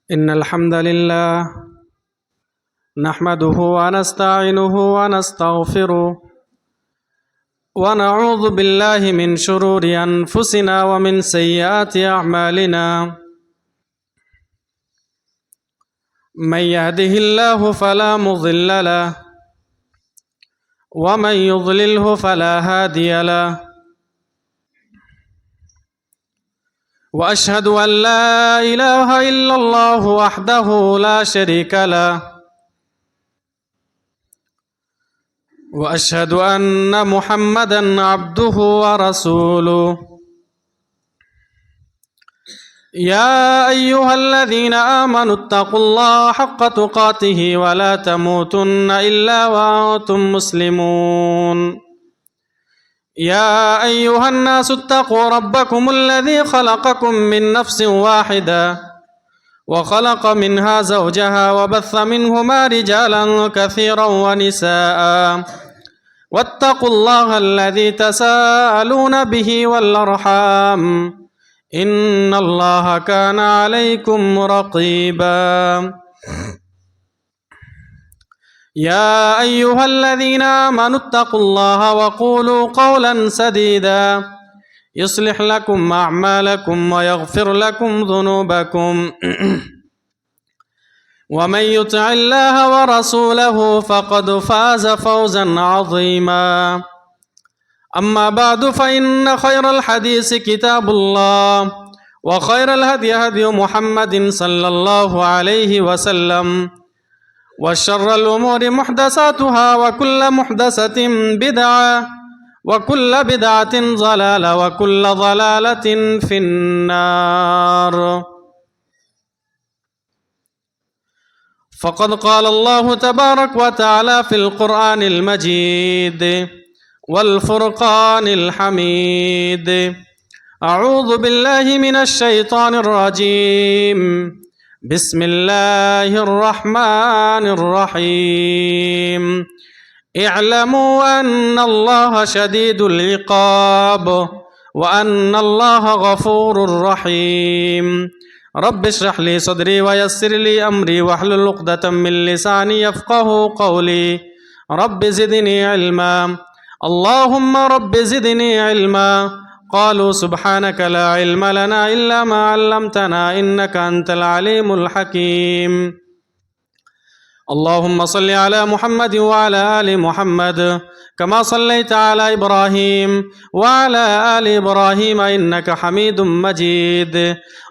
إن الحمد لله نحمده ونستعينه ونستغفره ونعوذ بالله من شرور أنفسنا ومن سيئات أعمالنا. من يهده الله فلا مضل له ومن يضلله فلا هادي له. وأشهد أن لا إله إلا الله وحده لا شريك له وأشهد أن محمدا عبده ورسوله. يا أيها الذين آمنوا اتقوا الله حق تقاته ولا تموتن إلا وأنتم مسلمون. يا أيها الناس اتقوا ربكم الذي خلقكم من نفس واحدة وخلق منها زوجها وبث منهما رجالا كثيرا ونساء واتقوا الله الذي تساءلون به والأرحام إن الله كان عليكم رقيبا. يا أيها الذين آمنوا اتقوا الله وقولوا قولا سديدا يصلح لكم أعمالكم ويغفر لكم ذنوبكم ومن يطع الله ورسوله فقد فاز فوزا عظيما. أما بعد فإن خير الحديث كتاب الله وخير الهدي هدي محمد صلى الله عليه وسلم وشر الأمور محدثاتها وكل محدثة بدعة وكل بدعة ضلالة وكل ضلالة في النار. فقد قال الله تبارك وتعالى في القرآن المجيد والفرقان الحميد: أعوذ بالله من الشيطان الرجيم. بسم الله الرحمن الرحيم. اعلموا أن الله شديد العقاب وأن الله غفور رحيم. رب اشرح لي صدري ويسر لي أمري واحلل عقدة من لساني يفقهوا قولي. رب زدني علما. اللهم رب زدني علما. قالوا سبحانك لا علم لنا إلا ما علمتنا إنك أنت العليم الحكيم. اللهم صل على محمد وعلى آل محمد كما صليت على إبراهيم وعلى آل إبراهيم إنك حميد مجيد.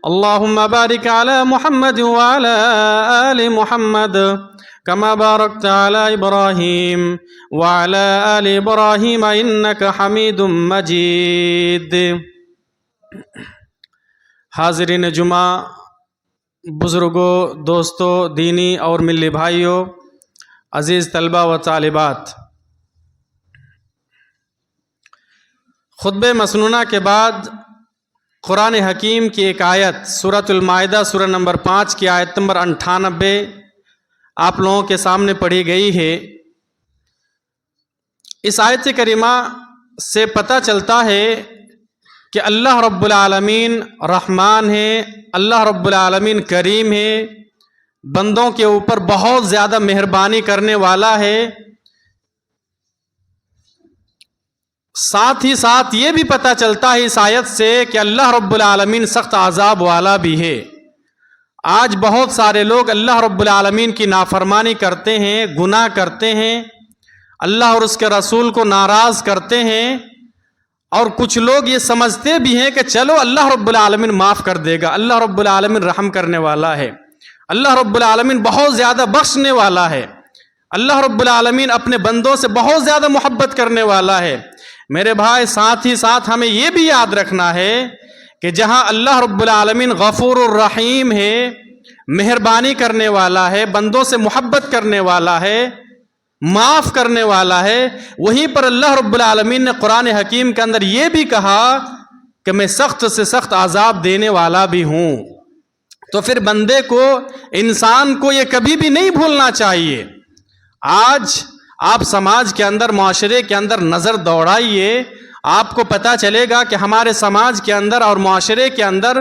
اللهم بارك على محمد وعلى آل محمد كما باركت على إبراهيم وعلى آل إبراهيم إنك حميد مجيد. حاضرین جمعہ، بزرگوں، دوستوں، دینی اور ملی بھائیوں، عزیز طلبہ و طالبات، خطبہ مسنونہ کے بعد قرآن حکیم کی ایک آیت سورۃ المائدہ سورہ نمبر 5 کی آیت نمبر 98 آپ لوگوں کے سامنے پڑھی گئی ہے۔ اس آیت کریمہ سے پتہ چلتا ہے کہ اللہ رب العالمین رحمان ہے، اللہ رب العالمین کریم ہے، بندوں کے اوپر بہت زیادہ مہربانی کرنے والا ہے۔ ساتھ ہی ساتھ یہ بھی پتہ چلتا ہے اس آیت سے کہ اللہ رب العالمین سخت عذاب والا بھی ہے۔ آج بہت سارے لوگ اللہ رب العالمین کی نافرمانی کرتے ہیں، گناہ کرتے ہیں، اللہ اور اس کے رسول کو ناراض کرتے ہیں، اور کچھ لوگ یہ سمجھتے بھی ہیں کہ چلو اللہ رب العالمین معاف کر دے گا، اللہ رب العالمین رحم کرنے والا ہے، اللہ رب العالمین بہت زیادہ بخشنے والا ہے، اللہ رب العالمین اپنے بندوں سے بہت زیادہ محبت کرنے والا ہے۔ میرے بھائی، ساتھ ہی ساتھ ہمیں یہ بھی یاد رکھنا ہے کہ جہاں اللہ رب العالمین غفور الرحیم ہے، مہربانی کرنے والا ہے، بندوں سے محبت کرنے والا ہے، معاف کرنے والا ہے، وہیں پر اللہ رب العالمین نے قرآن حکیم کے اندر یہ بھی کہا کہ میں سخت سے سخت عذاب دینے والا بھی ہوں۔ تو پھر بندے کو، انسان کو یہ کبھی بھی نہیں بھولنا چاہیے۔ آج آپ سماج کے اندر، معاشرے کے اندر نظر دوڑائیے، آپ کو پتہ چلے گا کہ ہمارے سماج کے اندر اور معاشرے کے اندر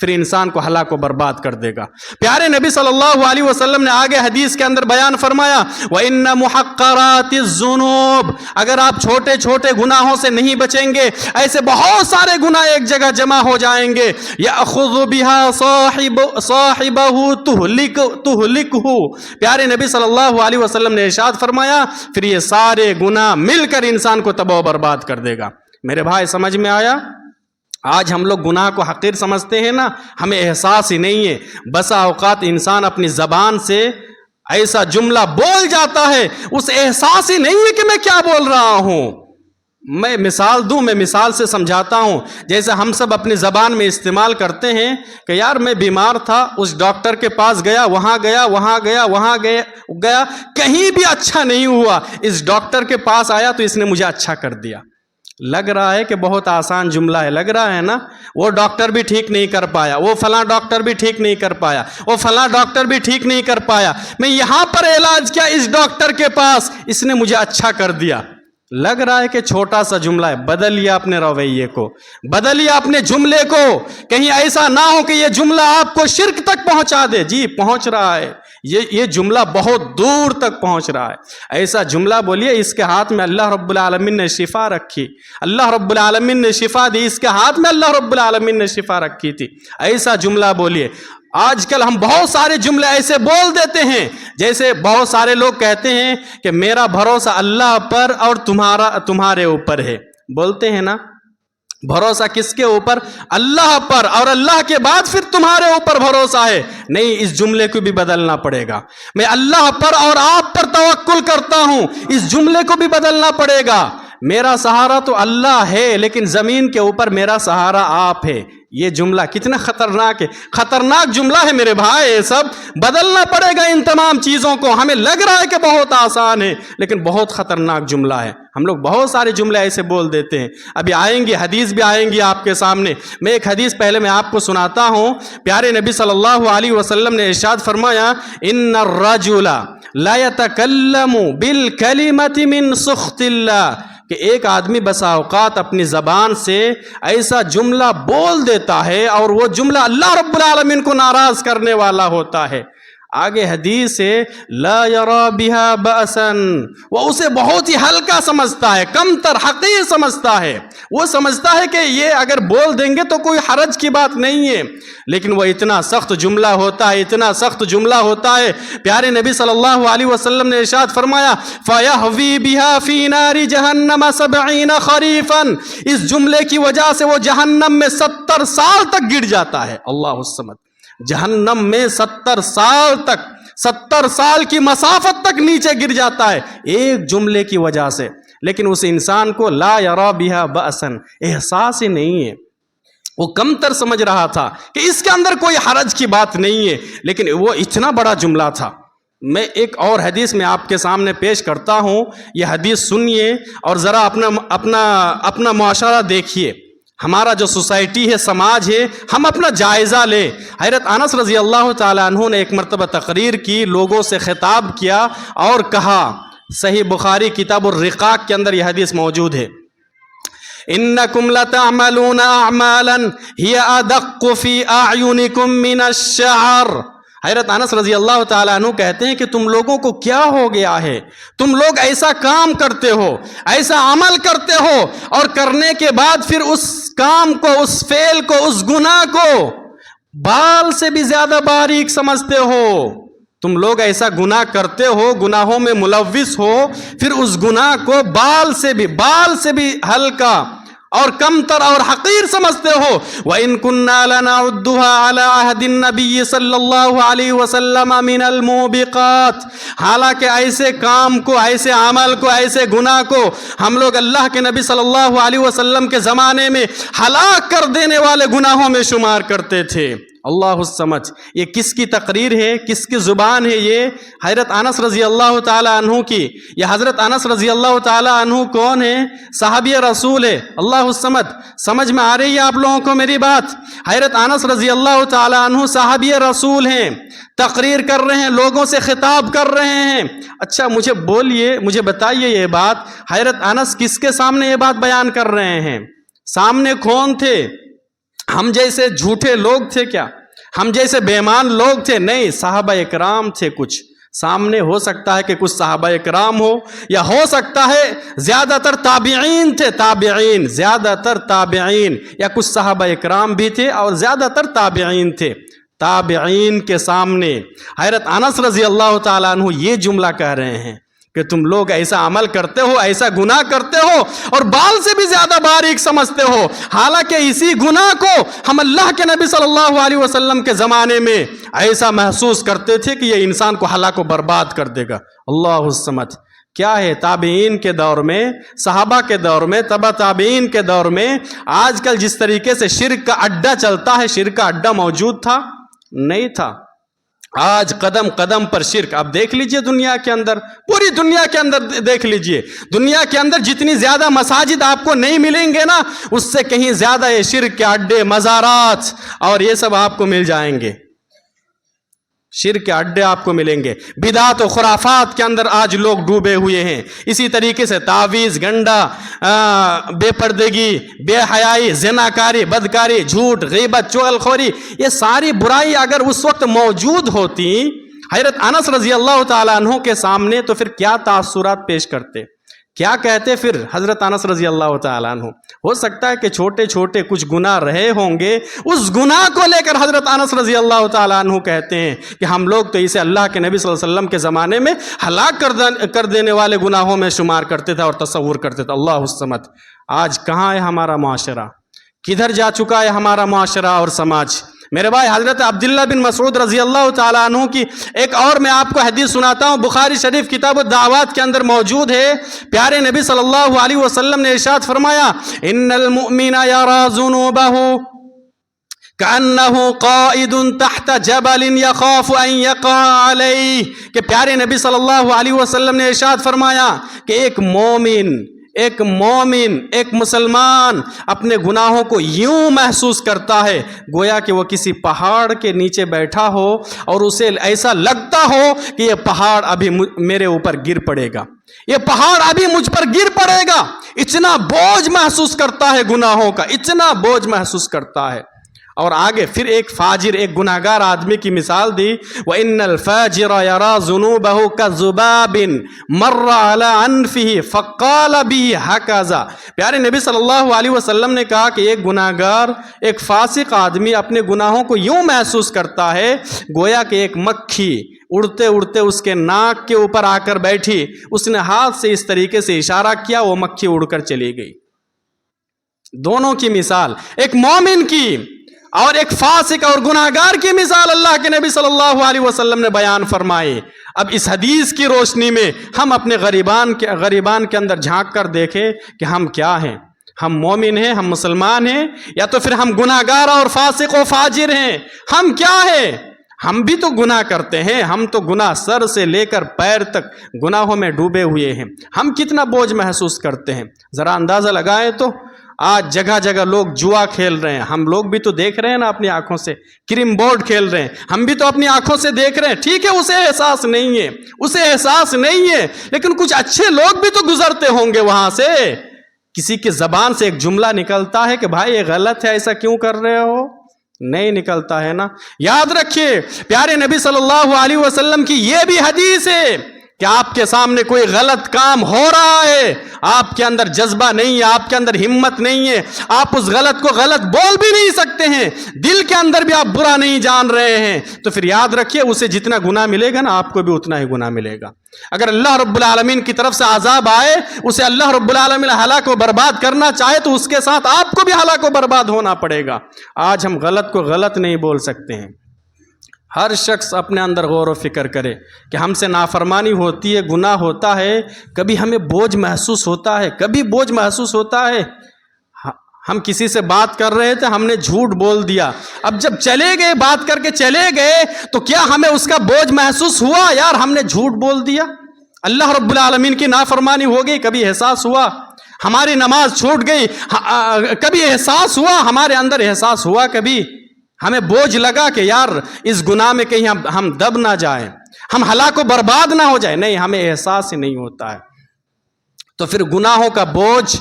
پھر انسان کو ہلاک و برباد کر دے گا۔ پیارے نبی صلی اللہ علیہ وسلم نے آگے حدیث کے اندر بیان فرمایا وَإِنَّ مُحَقَّرَاتِ الذُّنُوبِ، اگر آپ چھوٹے چھوٹے گناہوں سے نہیں بچیں گے، ایسے بہت سارے گناہ ایک جگہ جمع ہو جائیں گے، يَأْخُذُ بِهَا صَاحِبَهُ تُهْلِكُهُ، پیارے نبی صلی اللہ علیہ وسلم نے ارشاد فرمایا پھر یہ سارے گناہ مل کر انسان کو تباہ و برباد کر دے گا۔ میرے بھائی سمجھ میں آیا؟ آج ہم لوگ گناہ کو حقیر سمجھتے ہیں نا، ہمیں احساس ہی نہیں ہے۔ بسا اوقات انسان اپنی زبان سے ایسا جملہ بول جاتا ہے، اس احساس ہی نہیں ہے کہ میں کیا بول رہا ہوں۔ میں مثال دوں، میں مثال سے سمجھاتا ہوں۔ جیسے ہم سب اپنی زبان میں استعمال کرتے ہیں کہ یار میں بیمار تھا، اس ڈاکٹر کے پاس گیا، وہاں گیا، وہاں گیا، وہاں گیا، کہیں بھی اچھا نہیں ہوا، اس ڈاکٹر کے پاس آیا تو اس نے مجھے اچھا کر دیا۔ لگ رہا ہے کہ بہت آسان جملہ ہے، لگ رہا ہے نا؟ وہ ڈاکٹر بھی ٹھیک نہیں کر پایا، وہ فلاں ڈاکٹر بھی ٹھیک نہیں کر پایا، وہ فلاں ڈاکٹر بھی ٹھیک نہیں کر پایا، میں یہاں پر علاج کیا اس ڈاکٹر کے پاس، اس نے مجھے اچھا کر دیا۔ لگ رہا ہے کہ چھوٹا سا جملہ ہے، بدلیے اپنے رویے کو، بدلیے اپنے جملے کو، کہیں ایسا نہ ہو کہ یہ جملہ آپ کو شرک تک پہنچا دے۔ جی پہنچ رہا ہے، یہ جملہ بہت دور تک پہنچ رہا ہے۔ ایسا جملہ بولیے اس کے ہاتھ میں اللہ رب العالمین نے شفا رکھی، اللہ رب العالمین نے شفا دی، اس کے ہاتھ میں اللہ رب العالمین نے شفا رکھی تھی، ایسا جملہ بولیے۔ آج کل ہم بہت سارے جملے ایسے بول دیتے ہیں، جیسے بہت سارے لوگ کہتے ہیں کہ میرا بھروسہ اللہ پر اور تمہارے اوپر ہے، بولتے ہیں نا؟ بھروسہ کس کے اوپر؟ اللہ پر، اور اللہ کے بعد پھر تمہارے اوپر بھروسہ ہے۔ نہیں، اس جملے کو بھی بدلنا پڑے گا۔ میں اللہ پر اور آپ پر توکل کرتا ہوں، اس جملے کو بھی بدلنا پڑے گا۔ میرا سہارا تو اللہ ہے لیکن زمین کے اوپر میرا سہارا آپ ہے۔ یہ جملہ کتنا خطرناک ہے، خطرناک جملہ ہے میرے بھائی۔ یہ سب بدلنا پڑے گا ان تمام چیزوں کو۔ ہمیں لگ رہا ہے کہ بہت آسان ہے لیکن بہت خطرناک جملہ ہے۔ ہم لوگ بہت سارے جملے ایسے بول دیتے ہیں۔ ابھی آئیں گی حدیث بھی آئیں گی آپ کے سامنے۔ میں ایک حدیث پہلے میں آپ کو سناتا ہوں۔ پیارے نبی صلی اللہ علیہ وسلم نے ارشاد فرمایا ان الرجل لا يتكلم بالكلمة من سخط اللہ، کہ ایک آدمی بسا اوقات اپنی زبان سے ایسا جملہ بول دیتا ہے اور وہ جملہ اللہ رب العالمین کو ناراض کرنے والا ہوتا ہے۔ آگے حدیث ہے لا یرا بها بأسا، وہ اسے بہت ہی ہلکا سمجھتا ہے، کم تر حقیر سمجھتا ہے۔ وہ سمجھتا ہے کہ یہ اگر بول دیں گے تو کوئی حرج کی بات نہیں ہے، لیکن وہ اتنا سخت جملہ ہوتا ہے، اتنا سخت جملہ ہوتا ہے۔ پیارے نبی صلی اللہ علیہ وسلم نے ارشاد فرمایا فَيَهْوِي بِهَا فِي نَارِ جَهَنَّمَ 70 خَرِيفًا، اس جملے کی وجہ سے وہ جہنم میں 70 سال تک گر جاتا ہے۔ اللہ الصمد، جہنم میں 70 سال تک، 70 سال کی مسافت تک نیچے گر جاتا ہے ایک جملے کی وجہ سے۔ لیکن اس انسان کو لا یرا بها بأسا، احساس ہی نہیں ہے، وہ کم تر سمجھ رہا تھا کہ اس کے اندر کوئی حرج کی بات نہیں ہے، لیکن وہ اتنا بڑا جملہ تھا۔ میں ایک اور حدیث میں آپ کے سامنے پیش کرتا ہوں، یہ حدیث سنیے اور ذرا اپنا معاشرہ دیکھیے، ہمارا جو سوسائٹی ہے، سماج ہے، ہم اپنا جائزہ لیں۔ حضرت انس رضی اللہ تعالیٰ عنہ نے ایک مرتبہ تقریر کی، لوگوں سے خطاب کیا اور کہا، صحیح بخاری کتاب الرقاق کے اندر یہ حدیث موجود ہے، انکم لتعملون اعمالا ہی ادق فی اعینکم من الشعر۔ حضرت انس رضی اللہ تعالیٰ عنہ کہتے ہیں کہ تم لوگوں کو کیا ہو گیا ہے، تم لوگ ایسا کام کرتے ہو، ایسا عمل کرتے ہو اور کرنے کے بعد پھر اس کام کو، اس فعل کو، اس گناہ کو بال سے بھی زیادہ باریک سمجھتے ہو۔ تم لوگ ایسا گناہ کرتے ہو، گناہوں میں ملوث ہو، پھر اس گناہ کو بال سے بھی ہلکا اور کم تر اور حقیر سمجھتے ہو۔ وَإِن كُنَّا لَنَعُدُّهَا عَلَىٰ عَهْدِ النَّبِيِّ صلی اللہ علیہ وسلم مِنَ الْمُوبِقَاتِ، حالانکہ ایسے کام کو، ایسے عمل کو، ایسے گناہ کو ہم لوگ اللہ کے نبی صلی اللہ علیہ وسلم کے زمانے میں ہلاک کر دینے والے گناہوں میں شمار کرتے تھے۔ اللہ الصمد، یہ کس کی تقریر ہے، کس کی زبان ہے؟ یہ حضرت انس رضی اللہ تعالی عنہ کی۔ یہ حضرت انس رضی اللہ تعالی عنہ کون ہے؟ صحابی رسول ہے۔ اللہ الصمد، سمجھ میں آ رہی ہے آپ لوگوں کو میری بات؟ حضرت انس رضی اللہ تعالی عنہ صحابی رسول ہیں، تقریر کر رہے ہیں، لوگوں سے خطاب کر رہے ہیں۔ اچھا مجھے بتائیے یہ بات، حضرت انس کس کے سامنے یہ بات بیان کر رہے ہیں؟ سامنے کون تھے؟ ہم جیسے جھوٹے لوگ تھے کیا؟ ہم جیسے بے ایمان لوگ تھے؟ نہیں، صحابہ اکرام تھے. کچھ سامنے ہو سکتا ہے کہ کچھ صحابہ اکرام ہو، یا ہو سکتا ہے زیادہ تر تابعین تھے، تابعین، زیادہ تر تابعین، یا کچھ صحابہ اکرام بھی تھے اور زیادہ تر تابعین تھے. تابعین کے سامنے حضرت انس رضی اللہ تعالیٰ عنہ یہ جملہ کہہ رہے ہیں کہ تم لوگ ایسا عمل کرتے ہو، ایسا گناہ کرتے ہو اور بال سے بھی زیادہ باریک سمجھتے ہو، حالانکہ اسی گناہ کو ہم اللہ کے نبی صلی اللہ علیہ وسلم کے زمانے میں ایسا محسوس کرتے تھے کہ یہ انسان کو ہلاک و برباد کر دے گا. اللہ الصمد. کیا ہے، تابعین کے دور میں، صحابہ کے دور میں، تبع تابعین کے دور میں آج کل جس طریقے سے شرک کا اڈا چلتا ہے، شرک کا اڈا موجود تھا؟ نہیں تھا. آج قدم قدم پر شرک. اب دیکھ لیجئے دنیا کے اندر، پوری دنیا کے اندر دیکھ لیجئے، دنیا کے اندر جتنی زیادہ مساجد آپ کو نہیں ملیں گے نا، اس سے کہیں زیادہ یہ شرک کے اڈے، مزارات اور یہ سب آپ کو مل جائیں گے. شرک کے اڈے آپ کو ملیں گے. بدعات و خرافات کے اندر آج لوگ ڈوبے ہوئے ہیں. اسی طریقے سے تعویذ، گنڈا، بے پردگی، بے حیائی، زناکاری، بدکاری، جھوٹ، غیبت، چغلخوری، یہ ساری برائی اگر اس وقت موجود ہوتی حضرت انس رضی اللہ تعالیٰ عنہ کے سامنے، تو پھر کیا تاثرات پیش کرتے، کیا کہتے پھر حضرت انس رضی اللہ تعالیٰ عنہ؟ ہو سکتا ہے کہ چھوٹے چھوٹے کچھ گناہ رہے ہوں گے، اس گناہ کو لے کر حضرت انس رضی اللہ تعالیٰ عنہ کہتے ہیں کہ ہم لوگ تو اسے اللہ کے نبی صلی اللہ علیہ وسلم کے زمانے میں ہلاک کر دینے والے گناہوں میں شمار کرتے تھے اور تصور کرتے تھے. اللہ الصمد. آج کہاں ہے ہمارا معاشرہ؟ کدھر جا چکا ہے ہمارا معاشرہ اور سماج؟ میرے بھائی، حضرت عبداللہ بن مسعود رضی اللہ تعالیٰ عنہ کی ایک اور میں آپ کو حدیث سناتا ہوں، بخاری شریف کتاب الدعوات کے اندر موجود ہے. پیارے نبی صلی اللہ علیہ وسلم نے ارشاد فرمایا، ان المؤمن یرى ذنوبه كأنه قائد تحت جبل يخاف ان يقع عليه. کہ پیارے نبی صلی اللہ علیہ وسلم نے ارشاد فرمایا کہ ایک مومن، ایک مسلمان اپنے گناہوں کو یوں محسوس کرتا ہے گویا کہ وہ کسی پہاڑ کے نیچے بیٹھا ہو اور اسے ایسا لگتا ہو کہ یہ پہاڑ ابھی میرے اوپر گر پڑے گا، یہ پہاڑ ابھی مجھ پر گر پڑے گا. اتنا بوجھ محسوس کرتا ہے گناہوں کا، اتنا بوجھ محسوس کرتا ہے. اور آگے پھر ایک فاجر، ایک گناہگار آدمی کی مثال دی، وَإِنَّ الْفَاجِرَ يَرَى ذُنُوبَهُ كَذُبَابٍ مَرَّ عَلَىٰ أَنْفِهِ فَقَالَ بِهِ هَكَذَا. پیارے نبی صلی اللہ علیہ وسلم نے کہا کہ ایک گناہگار، ایک فاسق آدمی اپنے گناہوں کو یوں محسوس کرتا ہے گویا کہ ایک مکھی اڑتے اڑتے اس کے ناک کے اوپر آ کر بیٹھی، اس نے ہاتھ سے اس طریقے سے اشارہ کیا، وہ مکھی اڑ کر چلی گئی. دونوں کی مثال، ایک مومن کی اور ایک فاسق اور گناہگار کی مثال اللہ کے نبی صلی اللہ علیہ وسلم نے بیان فرمائی. اب اس حدیث کی روشنی میں ہم اپنے غریبان کے اندر جھانک کر دیکھیں کہ ہم کیا ہیں. ہم مومن ہیں، ہم مسلمان ہیں، یا تو پھر ہم گناہگار اور فاسق و فاجر ہیں؟ ہم کیا ہیں؟ ہم بھی تو گناہ کرتے ہیں، ہم تو گناہ سر سے لے کر پیر تک گناہوں میں ڈوبے ہوئے ہیں. ہم کتنا بوجھ محسوس کرتے ہیں؟ ذرا اندازہ لگائیں تو. آج جگہ جگہ لوگ جوا کھیل رہے ہیں، ہم لوگ بھی تو دیکھ رہے ہیں نا اپنی آنکھوں سے. کریم بورڈ کھیل رہے ہیں، ہم بھی تو اپنی آنکھوں سے دیکھ رہے ہیں. ٹھیک ہے، اسے احساس نہیں ہے، لیکن کچھ اچھے لوگ بھی تو گزرتے ہوں گے وہاں سے. کسی کی زبان سے ایک جملہ نکلتا ہے کہ بھائی یہ غلط ہے، ایسا کیوں کر رہے ہو؟ نہیں نکلتا ہے نا. یاد رکھیے، پیارے نبی صلی اللہ علیہ وسلم کی یہ بھی حدیث ہے کہ آپ کے سامنے کوئی غلط کام ہو رہا ہے، آپ کے اندر جذبہ نہیں ہے، آپ کے اندر ہمت نہیں ہے، آپ اس غلط کو غلط بول بھی نہیں سکتے ہیں، دل کے اندر بھی آپ برا نہیں جان رہے ہیں، تو پھر یاد رکھیے اسے جتنا گناہ ملے گا نا، آپ کو بھی اتنا ہی گناہ ملے گا. اگر اللہ رب العالمین کی طرف سے عذاب آئے، اسے اللہ رب العالمین ہلاک و برباد کرنا چاہے تو اس کے ساتھ آپ کو بھی ہلاک و برباد ہونا پڑے گا. آج ہم غلط کو غلط نہیں بول سکتے ہیں. ہر شخص اپنے اندر غور و فکر کرے کہ ہم سے نافرمانی ہوتی ہے، گناہ ہوتا ہے، کبھی ہمیں بوجھ محسوس ہوتا ہے. ہم کسی سے بات کر رہے تھے، ہم نے جھوٹ بول دیا، اب جب چلے گئے، بات کر کے چلے گئے، تو کیا ہمیں اس کا بوجھ محسوس ہوا؟ یار ہم نے جھوٹ بول دیا، اللہ رب العالمین کی نافرمانی ہو گئی. کبھی احساس ہوا ہماری نماز چھوٹ گئی؟ کبھی احساس ہوا ہمارے اندر؟ احساس ہوا کبھی ہمیں بوجھ لگا کہ یار اس گناہ میں کہیں ہم دب نہ جائیں، ہم ہلاک و برباد نہ ہو جائیں؟ نہیں، ہمیں احساس ہی نہیں ہوتا ہے. تو پھر گناہوں کا بوجھ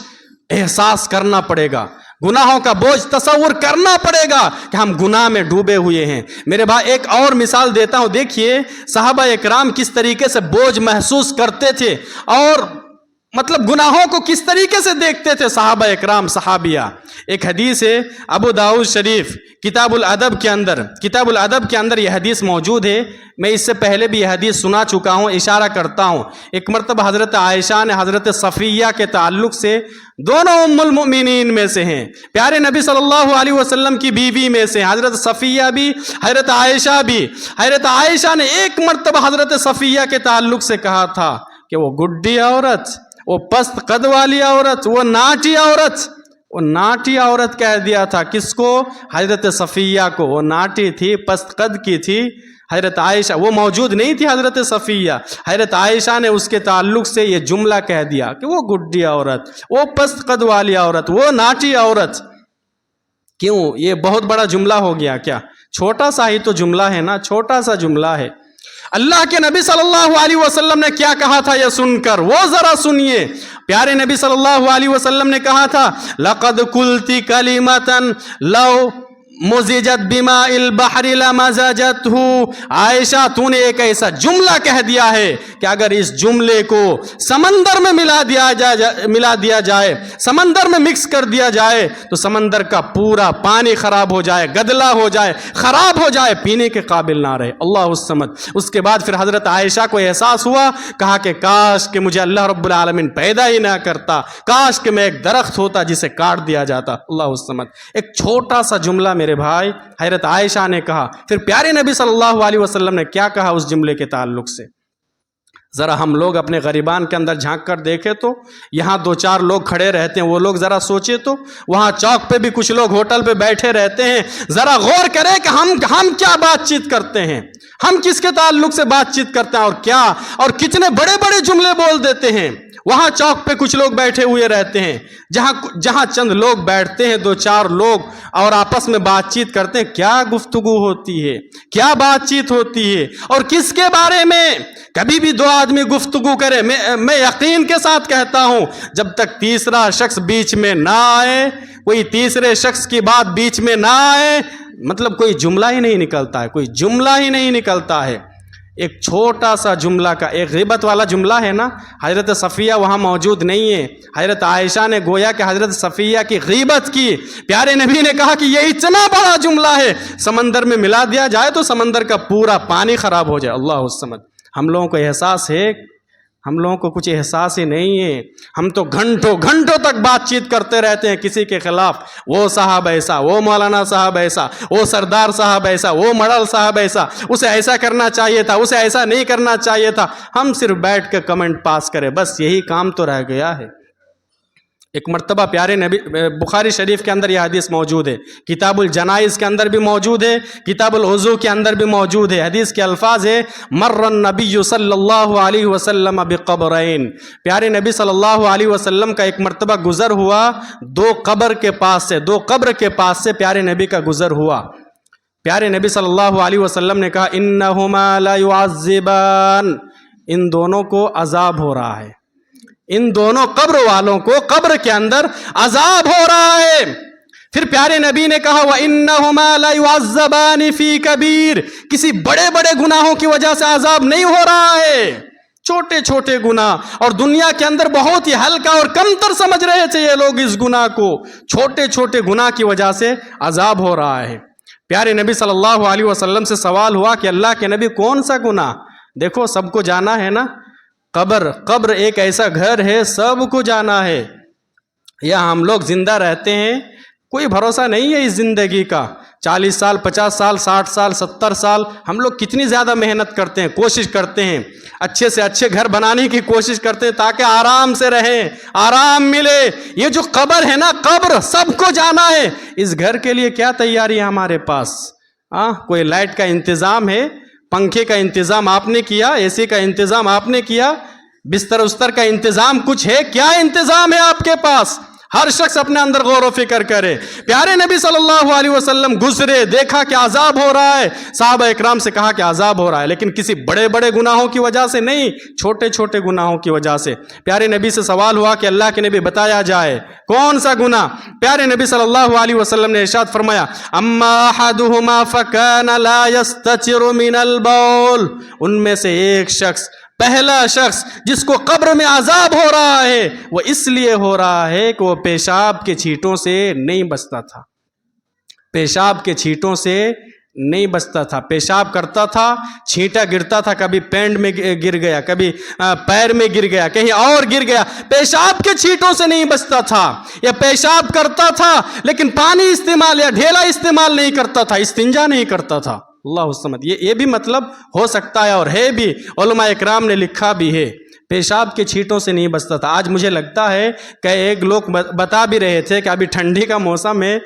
احساس کرنا پڑے گا. گناہوں کا بوجھ تصور کرنا پڑے گا کہ ہم گناہ میں ڈوبے ہوئے ہیں۔ میرے بھائی ایک اور مثال دیتا ہوں، دیکھیے صحابہ اکرام کس طریقے سے بوجھ محسوس کرتے تھے اور مطلب گناہوں کو کس طریقے سے دیکھتے تھے صحابہ اکرام صحابیہ۔ ایک حدیث ہے ابو داؤد شریف کتاب الادب کے اندر یہ حدیث موجود ہے۔ میں اس سے پہلے بھی یہ حدیث سنا چکا ہوں، اشارہ کرتا ہوں۔ ایک مرتبہ حضرت عائشہ نے حضرت صفیہ کے تعلق سے، دونوں ام المؤمنین میں سے ہیں، پیارے نبی صلی اللہ علیہ وسلم کی بیوی میں سے حضرت صفیہ بھی حضرت عائشہ بھی، حضرت عائشہ نے ایک مرتبہ حضرت صفیہ کے تعلق سے کہا تھا کہ وہ گڈی عورت، وہ پست قد والی عورت، وہ ناٹی عورت کہہ دیا تھا۔ کس کو؟ حضرت صفیہ کو۔ وہ ناٹی تھی، پست قد کی تھی۔ حضرت عائشہ وہ موجود نہیں تھی، حضرت صفیہ، حضرت عائشہ نے اس کے تعلق سے یہ جملہ کہہ دیا کہ وہ گڈی عورت، وہ پست قد والی عورت، وہ ناٹی عورت۔ کیوں؟ یہ بہت بڑا جملہ ہو گیا کیا؟ چھوٹا سا ہی تو جملہ ہے نا، چھوٹا سا جملہ ہے۔ اللہ کے نبی صلی اللہ علیہ وسلم نے کیا کہا تھا یہ سن کر وہ ذرا سنیے۔ پیارے نبی صلی اللہ علیہ وسلم نے کہا تھا لَقَدْ قُلْتِ كَلِمَةً لَوْ مُزِجَتْ بِمَاءِ الْبَحْرِ لَمَزَجَتْهُ۔ عائشہ تو نے ایک ایسا جملہ کہہ دیا ہے کہ اگر اس جملے کو سمندر میں ملا دیا جائے، سمندر میں مکس کر دیا جائے تو سمندر کا پورا پانی خراب ہو جائے، گدلا ہو جائے، خراب ہو جائے، پینے کے قابل نہ رہے۔ اللہ الصمد۔ اس کے بعد پھر حضرت عائشہ کو احساس ہوا، کہا کہ کاش کہ مجھے اللہ رب العالمین پیدا ہی نہ کرتا، کاش کہ میں ایک درخت ہوتا جسے کاٹ دیا جاتا۔ اللہ الصمد۔ ایک چھوٹا سا جملہ میرے بھائی حضرت عائشہ نے کہا۔ پھر پیارے نبی صلی اللہ علیہ وسلم نے کیا کہا اس جملے کے تعلق سے؟ ذرا ہم لوگ اپنے غریبان کے اندر جھانک کر دیکھیں تو یہاں دو چار لوگ کھڑے رہتے ہیں، وہ لوگ ذرا سوچے تو وہاں چوک پہ بھی کچھ لوگ ہوٹل پہ بیٹھے رہتے ہیں، ذرا غور کریں کہ ہم کیا بات چیت کرتے ہیں، ہم کس کے تعلق سے بات چیت کرتے ہیں اور کتنے بڑے بڑے جملے بول دیتے ہیں۔ وہاں چوک پہ کچھ لوگ بیٹھے ہوئے رہتے ہیں، جہاں چند لوگ بیٹھتے ہیں، دو چار لوگ، اور آپس میں بات چیت کرتے ہیں، کیا گفتگو ہوتی ہے، کیا بات چیت ہوتی ہے اور کس کے بارے میں؟ کبھی بھی دو آدمی گفتگو کرے، میں یقین کے ساتھ کہتا ہوں جب تک تیسرا شخص بیچ میں نہ آئے، کوئی تیسرے شخص کی بات بیچ میں نہ آئے، مطلب کوئی جملہ ہی نہیں نکلتا ہے، کوئی جملہ ہی نہیں نکلتا ہے۔ ایک چھوٹا سا جملہ کا، ایک غیبت والا جملہ ہے نا، حضرت صفیہ وہاں موجود نہیں ہے، حضرت عائشہ نے گویا کہ حضرت صفیہ کی غیبت کی۔ پیارے نبی نے کہا کہ یہ اتنا بڑا جملہ ہے، سمندر میں ملا دیا جائے تو سمندر کا پورا پانی خراب ہو جائے۔ اللہ الصمد۔ ہم لوگوں کو احساس ہے؟ ہم لوگوں کو کچھ احساس ہی نہیں ہے۔ ہم تو گھنٹوں تک بات چیت کرتے رہتے ہیں کسی کے خلاف، وہ صاحب ایسا، وہ مولانا صاحب ایسا، وہ سردار صاحب ایسا، وہ مڈل صاحب ایسا، اسے ایسا کرنا چاہیے تھا، اسے ایسا نہیں کرنا چاہیے تھا۔ ہم صرف بیٹھ کے کمنٹ پاس کریں، بس یہی کام تو رہ گیا ہے۔ ایک مرتبہ پیارے نبی، بخاری شریف کے اندر یہ حدیث موجود ہے، کتاب الجنائز کے اندر بھی موجود ہے، کتاب الوضو کے اندر بھی موجود ہے۔ حدیث کے الفاظ ہے مر النبی صلی اللہ علیہ وسلم بقبرین۔ پیارے نبی صلی اللہ علیہ وسلم کا ایک مرتبہ گزر ہوا دو قبر کے پاس سے پیارے نبی کا گزر ہوا۔ پیارے نبی صلی اللہ علیہ وسلم نے کہا انہما لا يعذبان، ان دونوں کو عذاب ہو رہا ہے، ان دونوں قبر والوں کو قبر کے اندر عذاب ہو رہا ہے۔ پھر پیارے نبی نے کہا وَإِنَّهُمَا لَا يُعَذَّبَانِ فِي كَبِيرٍ، کسی بڑے بڑے گناہوں کی وجہ سے عذاب نہیں ہو رہا ہے، چھوٹے چھوٹے گناہ، اور دنیا کے اندر بہت ہی ہلکا اور کمتر سمجھ رہے تھے یہ لوگ اس گناہ کو، چھوٹے چھوٹے گناہ کی وجہ سے عذاب ہو رہا ہے۔ پیارے نبی صلی اللہ علیہ وسلم سے سوال ہوا کہ اللہ کے نبی کون سا گناہ؟ دیکھو سب کو جانا ہے نا، قبر ایک ایسا گھر ہے، سب کو جانا ہے۔ یا ہم لوگ زندہ رہتے ہیں، کوئی بھروسہ نہیں ہے اس زندگی کا، 40 سال 50 سال 60 سال 70 سال، ہم لوگ کتنی زیادہ محنت کرتے ہیں، کوشش کرتے ہیں، اچھے سے اچھے گھر بنانے کی کوشش کرتے ہیں تاکہ آرام سے رہیں، آرام ملے۔ یہ جو قبر ہے نا، قبر سب کو جانا ہے، اس گھر کے لیے کیا تیاری ہے ہمارے پاس؟ کوئی لائٹ کا انتظام ہے، پنکھے کا انتظام آپ نے کیا، اے سی کا انتظام آپ نے کیا، بستر استر کا انتظام کچھ ہے؟ کیا انتظام ہے آپ کے پاس؟ ہر شخص اپنے اندر غور و فکر کرے. پیارے نبی صلی اللہ علیہ وسلم گزرے، دیکھا کہ عذاب ہو رہا ہے. صحابہ اکرام سے کہا کہ عذاب ہو رہا ہے، لیکن کسی بڑے بڑے گناہوں کی وجہ سے نہیں، چھوٹے چھوٹے گناہوں کی وجہ سے. پیارے نبی سے سوال ہوا کہ اللہ کے نبی بتایا جائے کون سا گناہ. پیارے نبی صلی اللہ علیہ وسلم نے ارشاد فرمایا اما احدهما فكان لا يستتر من البول. ان میں سے ایک شخص، پہلا شخص جس کو قبر میں عذاب ہو رہا ہے، وہ اس لیے ہو رہا ہے کہ وہ پیشاب کے چھینٹوں سے نہیں بچتا تھا. پیشاب کے چھینٹوں سے نہیں بچتا تھا. پیشاب کرتا تھا، چھینٹا گرتا تھا، کبھی پینٹ میں گر گیا، کبھی پیر میں گر گیا، کہیں اور گر گیا. پیشاب کے چھینٹوں سے نہیں بچتا تھا، یا پیشاب کرتا تھا لیکن پانی استعمال یا ڈھیلا استعمال نہیں کرتا تھا، استنجا نہیں کرتا تھا. اللہ الصمد. یہ بھی مطلب ہو سکتا ہے اور ہے بھی، علماء اکرام نے لکھا بھی ہے. پیشاب کے چھینٹوں سے نہیں بچتا تھا. آج مجھے لگتا ہے کہ ایک لوگ بتا بھی رہے تھے کہ ابھی ٹھنڈی کا موسم ہے،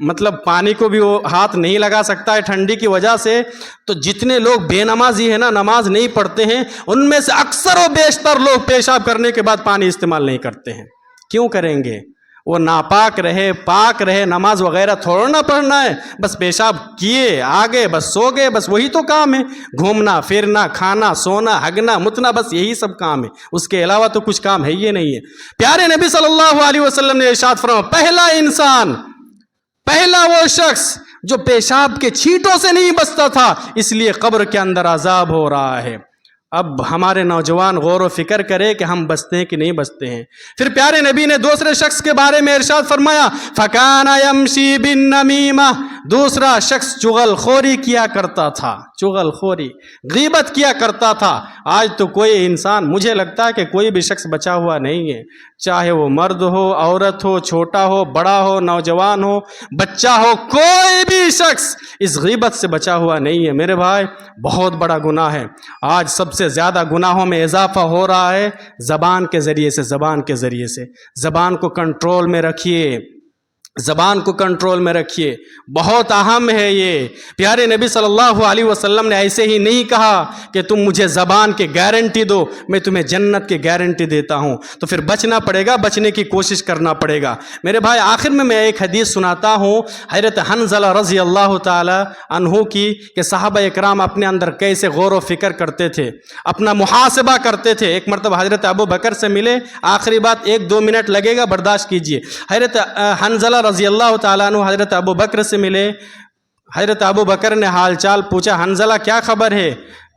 مطلب پانی کو بھی وہ ہاتھ نہیں لگا سکتا ہے ٹھنڈی کی وجہ سے. تو جتنے لوگ بے نمازی ہیں نا، نماز نہیں پڑھتے ہیں، ان میں سے اکثر و بیشتر لوگ پیشاب کرنے کے بعد پانی استعمال نہیں کرتے ہیں. کیوں کریں گے؟ وہ ناپاک رہے پاک رہے، نماز وغیرہ تھوڑا نہ پڑھنا ہے. بس پیشاب کیے آگے، بس سو گئے، بس وہی تو کام ہے. گھومنا پھرنا، کھانا سونا، ہگنا متنا، بس یہی سب کام ہے. اس کے علاوہ تو کچھ کام ہے یہ نہیں ہے. پیارے نبی صلی اللہ علیہ وسلم نے ارشاد فرمایا پہلا انسان، پہلا وہ شخص جو پیشاب کے چھینٹوں سے نہیں بچتا تھا، اس لیے قبر کے اندر عذاب ہو رہا ہے. اب ہمارے نوجوان غور و فکر کرے کہ ہم بچتے ہیں کہ نہیں بچتے ہیں. پھر پیارے نبی نے دوسرے شخص کے بارے میں ارشاد فرمایا فَكَانَ يَمْشِي بِالنَّمِيمَةِ. دوسرا شخص چغل خوری کیا کرتا تھا، چغل خوری، غیبت کیا کرتا تھا. آج تو کوئی انسان، مجھے لگتا ہے کہ کوئی بھی شخص بچا ہوا نہیں ہے، چاہے وہ مرد ہو، عورت ہو، چھوٹا ہو، بڑا ہو، نوجوان ہو، بچہ ہو، کوئی بھی شخص اس غیبت سے بچا ہوا نہیں ہے. میرے بھائی بہت بڑا گناہ ہے. آج سب سے زیادہ گناہوں میں اضافہ ہو رہا ہے زبان کے ذریعے سے. زبان کے ذریعے سے زبان کو کنٹرول میں رکھیے، زبان کو کنٹرول میں رکھیے، بہت اہم ہے یہ. پیارے نبی صلی اللہ علیہ وسلم نے ایسے ہی نہیں کہا کہ تم مجھے زبان کی گارنٹی دو، میں تمہیں جنت کی گارنٹی دیتا ہوں. تو پھر بچنا پڑے گا، بچنے کی کوشش کرنا پڑے گا. میرے بھائی آخر میں ایک حدیث سناتا ہوں حضرت حنظلہ رضی اللہ تعالی عنہ کی، کہ صحابہ اکرام اپنے اندر کیسے غور و فکر کرتے تھے، اپنا محاسبہ کرتے تھے. ایک مرتبہ حضرت ابو بکر سے ملے، آخری بات 1-2 منٹ لگے گا، برداشت کیجئے. حضرت حنظلہ رضی اللہ تعالیٰ عنہ حضرت ابو بکر سے ملے. حضرت ابو بکر نے حال چال پوچھا، حنظلہ کیا خبر ہے؟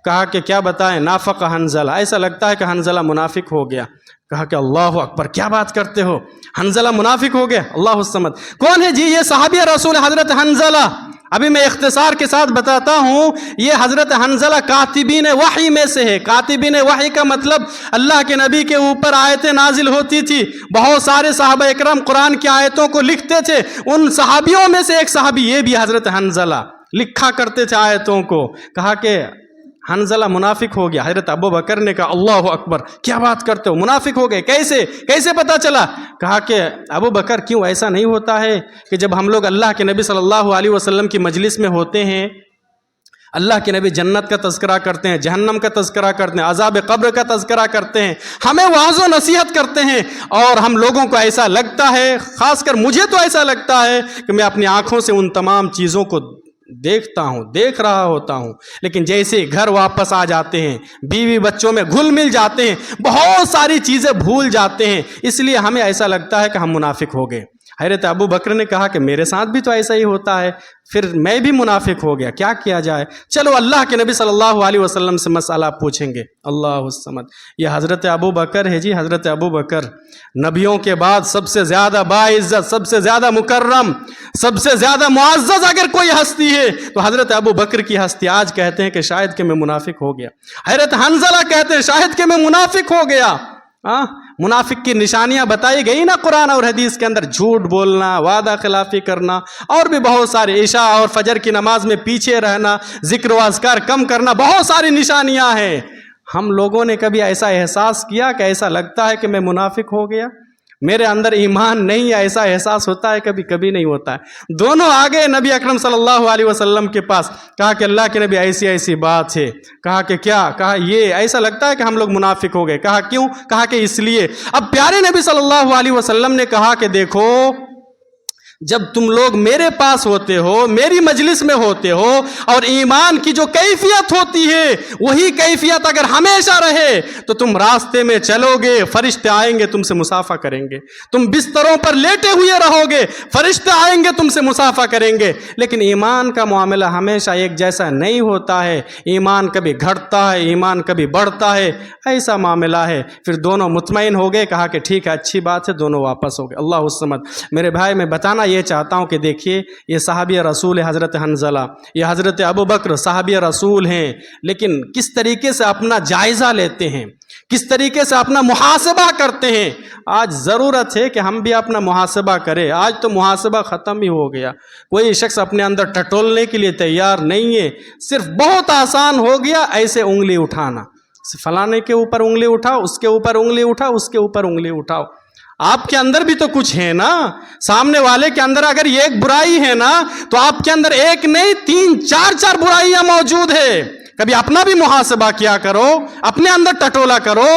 کہا کہ کیا بتائیں، نافق حنظلہ، ایسا لگتا ہے کہ حنظلہ منافق ہو گیا. کہا کہ اللہ اکبر، کیا بات کرتے ہو، حنظلہ منافق ہو گیا؟ اللہ الصمد. کون ہے جی یہ صحابی رسول حضرت حنظلہ؟ ابھی میں اختصار کے ساتھ بتاتا ہوں. یہ حضرت حنظلہ کاتبین وحی میں سے ہے. کاتبین وحی کا مطلب اللہ کے نبی کے اوپر آیتیں نازل ہوتی تھی، بہت سارے صحابہ اکرام قرآن کی آیتوں کو لکھتے تھے. ان صحابیوں میں سے ایک صحابی یہ بھی حضرت حنظلہ لکھا کرتے تھے آیتوں کو. کہا کہ حنظلہ منافق ہو گیا. حضرت ابو بکر نے کہا اللہ اکبر، کیا بات کرتے ہو، منافق ہو گئے، کیسے پتا چلا؟ کہا کہ ابو بکر کیوں ایسا نہیں ہوتا ہے کہ جب ہم لوگ اللہ کے نبی صلی اللہ علیہ وسلم کی مجلس میں ہوتے ہیں، اللہ کے نبی جنت کا تذکرہ کرتے ہیں، جہنم کا تذکرہ کرتے ہیں، عذاب قبر کا تذکرہ کرتے ہیں، ہمیں واعظ و نصیحت کرتے ہیں، اور ہم لوگوں کو ایسا لگتا ہے، خاص کر مجھے تو ایسا لگتا ہے کہ میں اپنی آنکھوں سے ان تمام چیزوں کو دیکھ رہا ہوتا ہوں، لیکن جیسے گھر واپس آ جاتے ہیں، بیوی بچوں میں گھل مل جاتے ہیں، بہت ساری چیزیں بھول جاتے ہیں، اس لیے ہمیں ایسا لگتا ہے کہ ہم منافق ہو گئے. حضرت ابو بکر نے کہا کہ میرے ساتھ بھی تو ایسا ہی ہوتا ہے، پھر میں بھی منافق ہو گیا، کیا کیا جائے؟ چلو اللہ کے نبی صلی اللہ علیہ وسلم سے مسئلہ پوچھیں گے. اللہ الصمد. یہ حضرت ابو بکر ہے جی. حضرت ابو بکر نبیوں کے بعد سب سے زیادہ باعزت، سب سے زیادہ مکرم، سب سے زیادہ معزز اگر کوئی ہستی ہے تو حضرت ابو بکر کی ہستی. آج کہتے ہیں کہ شاید کہ میں منافق ہو گیا. حضرت حنظلہ کہتے ہیں شاید کہ میں منافق ہو گیا. منافق کی نشانیاں بتائی گئی نا قرآن اور حدیث کے اندر، جھوٹ بولنا، وعدہ خلافی کرنا، اور بھی بہت سارے، عشاء اور فجر کی نماز میں پیچھے رہنا، ذکر و اذکار کم کرنا، بہت ساری نشانیاں ہیں. ہم لوگوں نے کبھی ایسا احساس کیا کہ ایسا لگتا ہے کہ میں منافق ہو گیا؟ میرے اندر ایمان نہیں ہے، ایسا احساس ہوتا ہے کبھی کبھی نہیں ہوتا ہے۔ دونوں آگے نبی اکرم صلی اللہ علیہ وسلم کے پاس، کہا کہ اللہ کے نبی ایسی ایسی بات ہے۔ کہا کہ کیا؟ کہا یہ ایسا لگتا ہے کہ ہم لوگ منافق ہو گئے۔ کہا کیوں؟ کہا کہ اس لیے۔ اب پیارے نبی صلی اللہ علیہ وسلم نے کہا کہ دیکھو، جب تم لوگ میرے پاس ہوتے ہو، میری مجلس میں ہوتے ہو، اور ایمان کی جو کیفیت ہوتی ہے وہی کیفیت اگر ہمیشہ رہے تو تم راستے میں چلو گے، فرشتے آئیں گے تم سے مصافحہ کریں گے۔ تم بستروں پر لیٹے ہوئے رہو گے، فرشتے آئیں گے تم سے مصافحہ کریں گے۔ لیکن ایمان کا معاملہ ہمیشہ ایک جیسا نہیں ہوتا ہے، ایمان کبھی گھٹتا ہے، ایمان کبھی بڑھتا ہے، ایسا معاملہ ہے۔ پھر دونوں مطمئن ہو گئے، کہا کہ ٹھیک ہے، اچھی بات ہے، دونوں واپس ہو گئے۔ اللہ الصمد۔ میرے بھائی، میں بتانا یہ چاہتا ہوں کہ دیکھیے، یہ صحابی رسول حضرت حنظلہ، یہ حضرت ابو بکر صحابی رسول ہیں، لیکن کس طریقے سے اپنا جائزہ لیتے ہیں، کس طریقے سے اپنا محاسبہ کرتے ہیں۔ آج ضرورت ہے کہ ہم بھی اپنا محاسبہ کریں۔ آج تو محاسبہ ختم ہی ہو گیا، کوئی شخص اپنے اندر ٹٹولنے کے لیے تیار نہیں ہے۔ صرف بہت آسان ہو گیا ایسے انگلی اٹھانا، فلانے کے اوپر انگلی اٹھاؤ، اس کے اوپر انگلی اٹھاؤ، اس کے اوپر انگلی اٹھاؤ۔ آپ کے اندر بھی تو کچھ ہے نا، سامنے والے کے اندر اگر یہ ایک برائی ہے نا تو آپ کے اندر ایک نہیں 3-4 برائیاں موجود ہے۔ کبھی اپنا بھی محاسبہ کیا کرو، اپنے اندر ٹٹولا کرو۔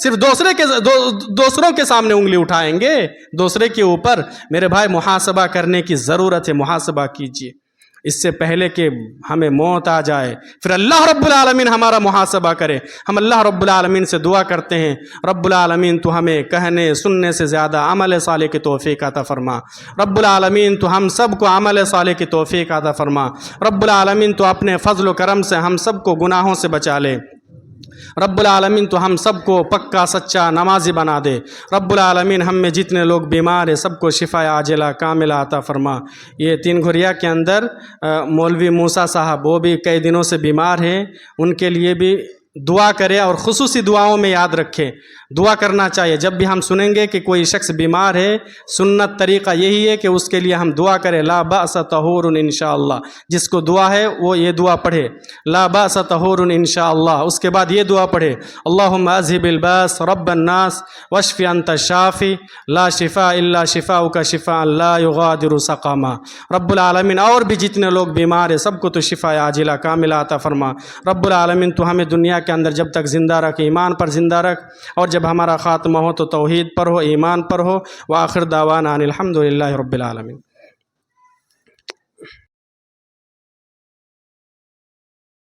صرف دوسروں کے سامنے انگلی اٹھائیں گے دوسرے کے اوپر؟ میرے بھائی، محاسبہ کرنے کی ضرورت ہے، محاسبہ کیجیے اس سے پہلے کہ ہمیں موت آ جائے، پھر اللہ رب العالمین ہمارا محاسبہ کرے۔ ہم اللہ رب العالمین سے دعا کرتے ہیں، رب العالمین تو ہمیں کہنے سننے سے زیادہ عمل صالح کی توفیق عطا فرما۔ رب العالمین تو ہم سب کو عمل صالح کی توفیق عطا فرما۔ رب العالمین تو اپنے فضل و کرم سے ہم سب کو گناہوں سے بچا لے۔ رب العالمین تو ہم سب کو پکا سچا نمازی بنا دے۔ رب العالمین ہم میں جتنے لوگ بیمار ہیں سب کو شفا عاجلہ کاملہ عطا فرما۔ یہ 3 گھریا کے اندر مولوی موسیٰ صاحب، وہ بھی کئی دنوں سے بیمار ہیں، ان کے لیے بھی دعا کرے اور خصوصی دعاؤں میں یاد رکھے، دعا کرنا چاہیے۔ جب بھی ہم سنیں گے کہ کوئی شخص بیمار ہے، سنت طریقہ یہی ہے کہ اس کے لیے ہم دعا کریں، لا بأس طہور انشاءاللہ۔ جس کو دعا ہے وہ یہ دعا پڑھے، لا بأس طہور انشاءاللہ۔ اس کے بعد یہ دعا پڑھے، اللہم اذہب الباس رب الناس واشف انت الشافی لا شفاء الا شفاؤک شفاء لا یغادر سقما۔ رب العالمین اور بھی جتنے لوگ بیمار ہیں سب کو تو شفا عاجلہ کاملہ عطا فرما۔ رب العالمین تو ہمیں دنیا کے اندر جب تک زندہ رکھ، ایمان پر زندہ رکھ، اور جب ہمارا خاتمہ ہو تو توحید پر ہو، ایمان پر ہو۔ وآخر دعوانا ان الحمد للہ رب العالمین۔